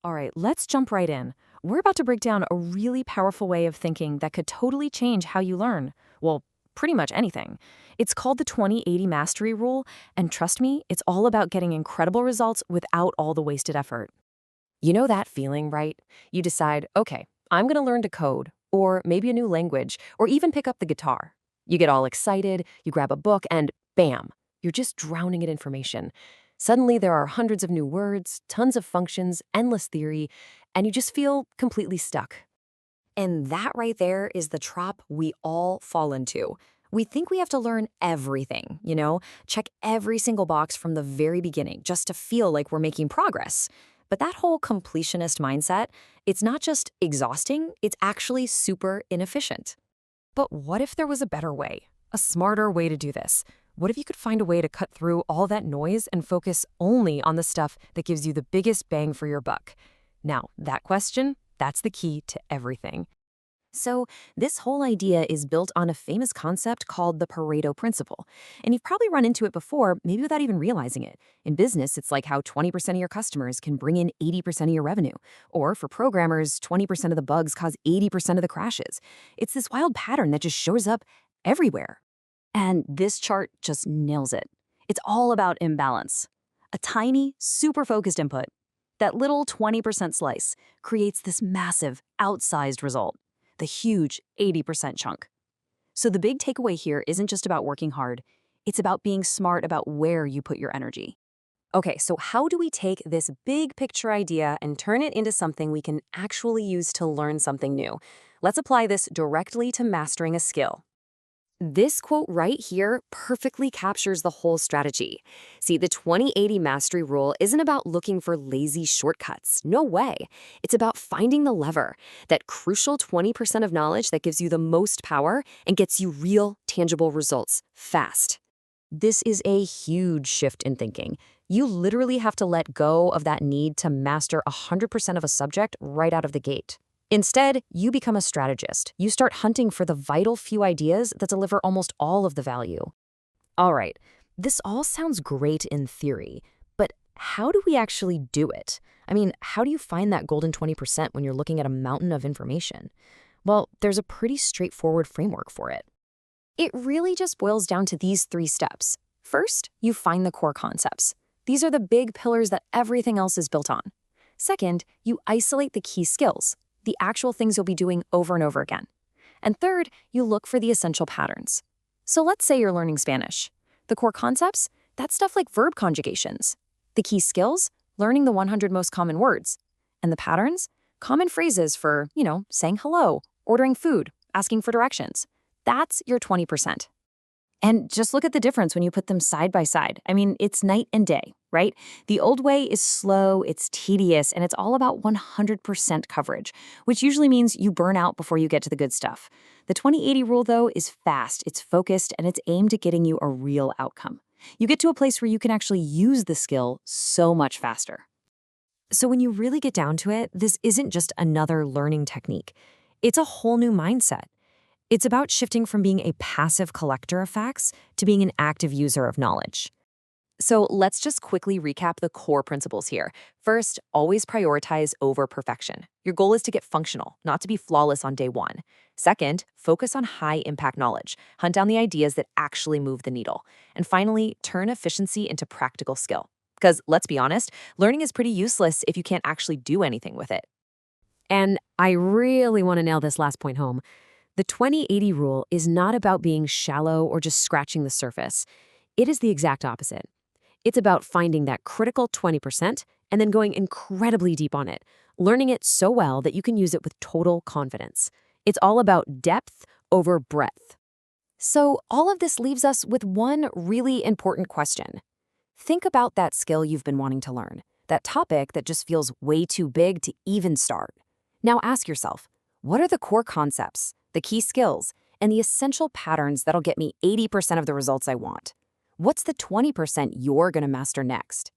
All right, let's jump right in. We're about to break down a really powerful way of thinking that could totally change how you learn. Well, pretty much anything. It's called the 20/80 Mastery Rule, and trust me, it's all about getting incredible results without all the wasted effort. You know that feeling, right? You decide, okay, I'm going to learn to code, or maybe a new language, or even pick up the guitar. You get all excited, you grab a book, and bam, you're just drowning in information. Suddenly, there are hundreds of new words, tons of functions, endless theory, and you just feel completely stuck. And that right there is the trap we all fall into. We think we have to learn everything, check every single box from the very beginning just to feel like we're making progress. But that whole completionist mindset, it's not just exhausting, it's actually super inefficient. But what if there was a better way, a smarter way to do this? What if you could find a way to cut through all that noise and focus only on the stuff that gives you the biggest bang for your buck? Now, that question, that's the key to everything. So, this whole idea is built on a famous concept called the Pareto Principle. And you've probably run into it before, maybe without even realizing it. In business, it's like how 20% of your customers can bring in 80% of your revenue. Or for programmers, 20% of the bugs cause 80% of the crashes. It's this wild pattern that just shows up everywhere. And this chart just nails it. It's all about imbalance. A tiny, super focused input, that little 20% slice, creates this massive, outsized result, the huge 80% chunk. So the big takeaway here isn't just about working hard, it's about being smart about where you put your energy. Okay, so how do we take this big picture idea and turn it into something we can actually use to learn something new? Let's apply this directly to mastering a skill. This quote right here perfectly captures the whole strategy. See, the 20/80 mastery rule isn't about looking for lazy shortcuts. No way. It's about finding the lever, that crucial 20% of knowledge that gives you the most power and gets you real, tangible results fast. This is a huge shift in thinking. You literally have to let go of that need to master 100% of a subject right out of the gate. Instead, you become a strategist. You start hunting for the vital few ideas that deliver almost all of the value. All right, this all sounds great in theory, but how do we actually do it? I mean, how do you find that golden 20% when you're looking at a mountain of information? Well, there's a pretty straightforward framework for it. It really just boils down to these 3 steps. First, you find the core concepts. These are the big pillars that everything else is built on. Second, you isolate the key skills, the actual things you'll be doing over and over again. And third, you look for the essential patterns. So let's say you're learning Spanish. The core concepts, that's stuff like verb conjugations. The key skills, learning the 100 most common words. And the patterns, common phrases for, saying hello, ordering food, asking for directions. That's your 20%. And just look at the difference when you put them side by side. I mean, it's night and day, right? The old way is slow, it's tedious, and it's all about 100% coverage, which usually means you burn out before you get to the good stuff. The 20/80 rule, though, is fast, it's focused, and it's aimed at getting you a real outcome. You get to a place where you can actually use the skill so much faster. So when you really get down to it, this isn't just another learning technique. It's a whole new mindset. It's about shifting from being a passive collector of facts to being an active user of knowledge. So let's just quickly recap the core principles here. First, always prioritize over perfection. Your goal is to get functional, not to be flawless on day 1. Second, focus on high-impact knowledge. Hunt down the ideas that actually move the needle. And finally, turn efficiency into practical skill. Because let's be honest, learning is pretty useless if you can't actually do anything with it. And I really want to nail this last point home. The 20/80 rule is not about being shallow or just scratching the surface. It is the exact opposite. It's about finding that critical 20% and then going incredibly deep on it, learning it so well that you can use it with total confidence. It's all about depth over breadth. So all of this leaves us with one really important question. Think about that skill you've been wanting to learn, that topic that just feels way too big to even start. Now ask yourself, what are the core concepts, the key skills, and the essential patterns that'll get me 80% of the results I want? What's the 20% you're going to master next?